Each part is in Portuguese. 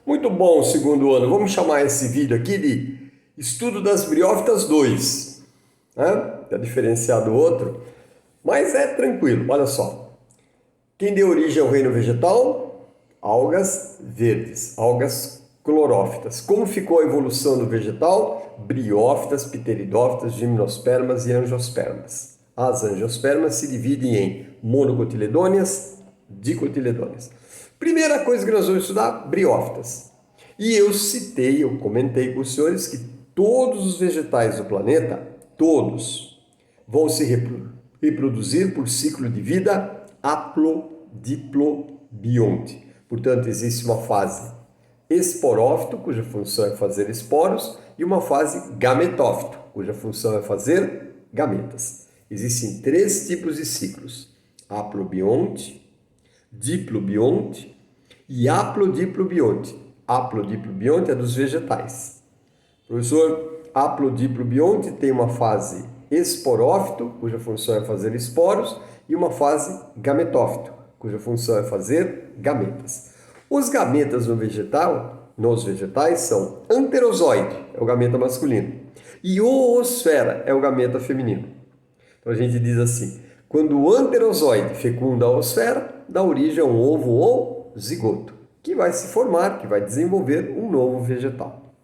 Muito bom, segundo ano. Vamos chamar esse vídeo aqui de Estudo das Briófitas 2, né? Para diferenciar do outro, mas é tranquilo, olha só. Quem deu origem ao reino vegetal? Algas verdes, algas clorófitas. Como ficou a evolução do vegetal? Briófitas, pteridófitas, gimnospermas e angiospermas. As angiospermas se dividem em monocotiledôneas, dicotiledôneas. Primeira coisa que nós vamos estudar, briófitas. E eu comentei com os senhores que todos os vegetais do planeta, todos, vão se reproduzir por ciclo de vida haplodiplobionte. Portanto, existe uma fase esporófito, cuja função é fazer esporos, e uma fase gametófito, cuja função é fazer gametas. Existem três tipos de ciclos: haplobionte, diplobionte e haplodiplobionte. Haplodiplobionte é dos vegetais. Professor, haplodiplobionte tem uma fase esporófito, cuja função é fazer esporos, e uma fase gametófito, cuja função é fazer gametas. Os gametas nos vegetais são anterozoide, é o gameta masculino, e oosfera é o gameta feminino. Então a gente diz assim: quando o anterozoide fecunda a oosfera, dá origem a um ovo ou zigoto, que vai se formar, que vai desenvolver um novo vegetal.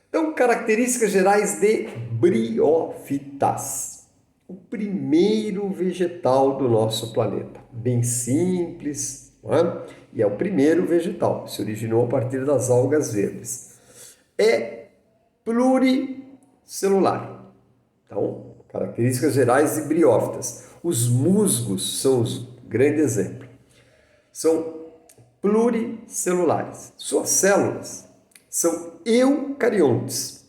Então, características gerais de briófitas. O primeiro vegetal do nosso planeta. Bem simples, não é? E é o primeiro vegetal, se originou a partir das algas verdes. É pluricelular. Então, características gerais de briófitas. Os musgos são os grandes exemplos. São pluricelulares. Suas células são eucariontes.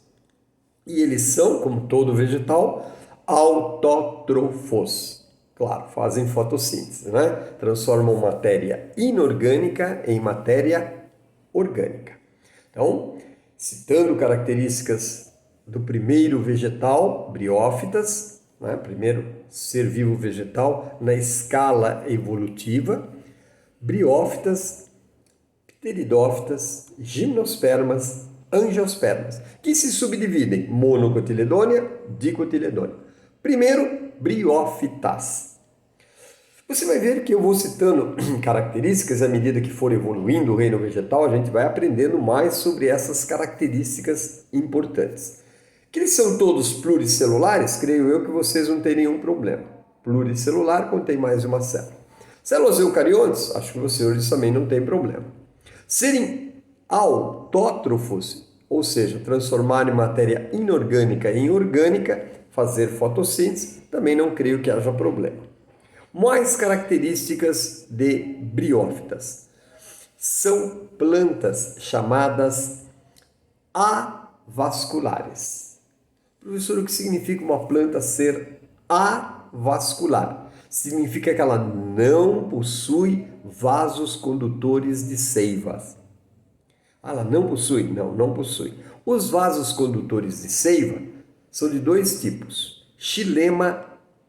E eles são, como todo vegetal, autótrofos. Claro, fazem fotossíntese, né? Transformam matéria inorgânica em matéria orgânica. Então, citando características do primeiro vegetal, briófitas, né? Primeiro ser vivo vegetal na escala evolutiva, briófitas, pteridófitas, gimnospermas, angiospermas, que se subdividem em monocotiledônia, dicotiledônia. Primeiro, briófitas. Você vai ver que eu vou citando características à medida que for evoluindo o reino vegetal, a gente vai aprendendo mais sobre essas características importantes. Que eles são todos pluricelulares, creio eu que vocês não têm nenhum problema. Pluricelular contém mais de uma célula. Células eucariontes, acho que vocês também não têm problema. Serem autótrofos, ou seja, transformarem matéria inorgânica em orgânica, fazer fotossíntese, também não creio que haja problema. Mais características de briófitas. São plantas chamadas avasculares. Professor, o que significa uma planta ser avascular? Significa que ela não possui vasos condutores de seiva. Ela não possui? Não, não possui. Os vasos condutores de seiva são de dois tipos: xilema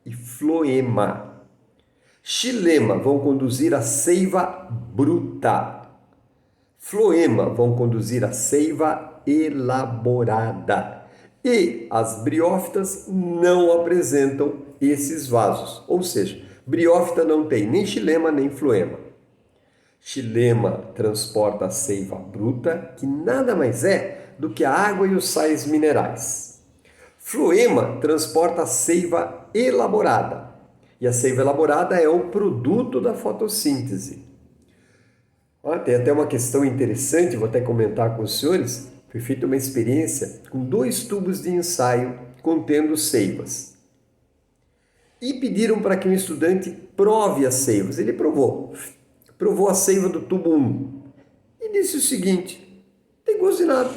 e floema. Xilema vão conduzir a seiva bruta. Floema vão conduzir a seiva elaborada. E as briófitas não apresentam esses vasos, ou seja, briófita não tem nem xilema nem floema. Xilema transporta a seiva bruta, que nada mais é do que a água e os sais minerais. Floema transporta a seiva elaborada, e a seiva elaborada é o produto da fotossíntese. Tem até uma questão interessante, vou até comentar com os senhores. Foi feita uma experiência com 2 tubos de ensaio contendo seivas. E pediram para que um estudante prove as seivas. Ele provou a seiva do tubo 1 e disse o seguinte: tem gosto de nada.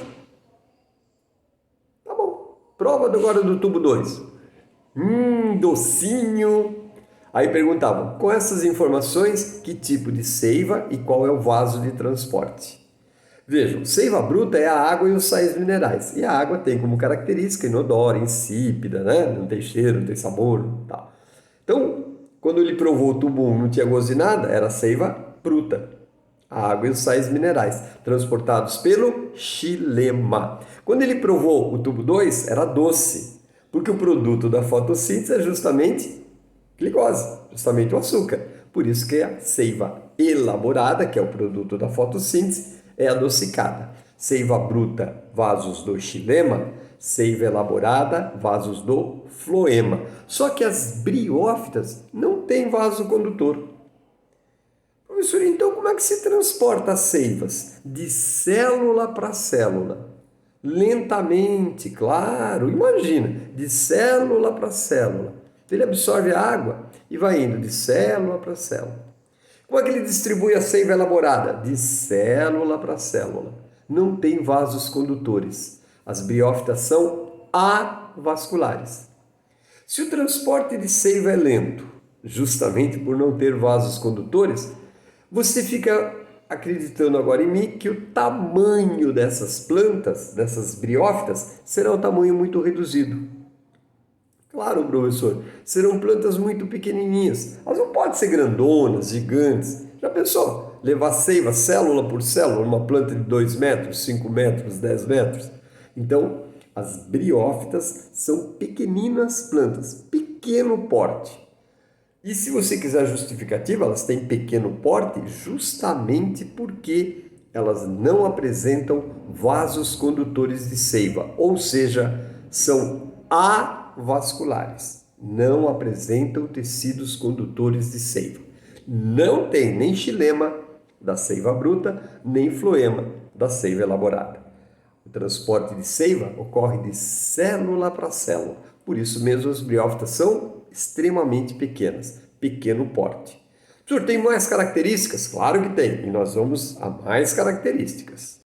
Tá bom, prova agora do tubo 2. Docinho. Aí perguntavam, com essas informações, que tipo de seiva e qual é o vaso de transporte. Vejam, seiva bruta é a água e os sais minerais. E a água tem como característica inodora, insípida, né? Não tem cheiro, não tem sabor, tal. Então, quando ele provou o tubo 1 não tinha gosto de nada, era seiva bruta. a água e os sais minerais, transportados pelo xilema. Quando ele provou o tubo 2, era doce, porque o produto da fotossíntese é justamente glicose, justamente o açúcar. Por isso que a seiva elaborada, que é o produto da fotossíntese, é adocicada. Seiva bruta, vasos do xilema; seiva elaborada, vasos do floema. Só que as briófitas não têm vaso condutor. Professor, então como é que se transporta as seivas? De célula para célula. Lentamente, claro, imagina, de célula para célula. Ele absorve a água e vai indo de célula para célula. Como é que ele distribui a seiva elaborada? De célula para célula. Não tem vasos condutores. As briófitas são avasculares. Se o transporte de seiva é lento, justamente por não ter vasos condutores, você fica acreditando agora em mim que o tamanho dessas plantas, dessas briófitas, será um tamanho muito reduzido. Claro, professor, serão plantas muito pequenininhas. Elas não podem ser grandonas, gigantes. Já pensou? Levar seiva, célula por célula, uma planta de 2 metros, 5 metros, 10 metros? Então, as briófitas são pequeninas plantas, pequeno porte. E se você quiser justificativa, elas têm pequeno porte justamente porque elas não apresentam vasos condutores de seiva, ou seja, são avasculares, não apresentam tecidos condutores de seiva. Não tem nem xilema da seiva bruta, nem floema da seiva elaborada. O transporte de seiva ocorre de célula para célula. Por isso mesmo as briófitas são extremamente pequenas, pequeno porte. O senhor tem mais características? Claro que tem, e nós vamos a mais características.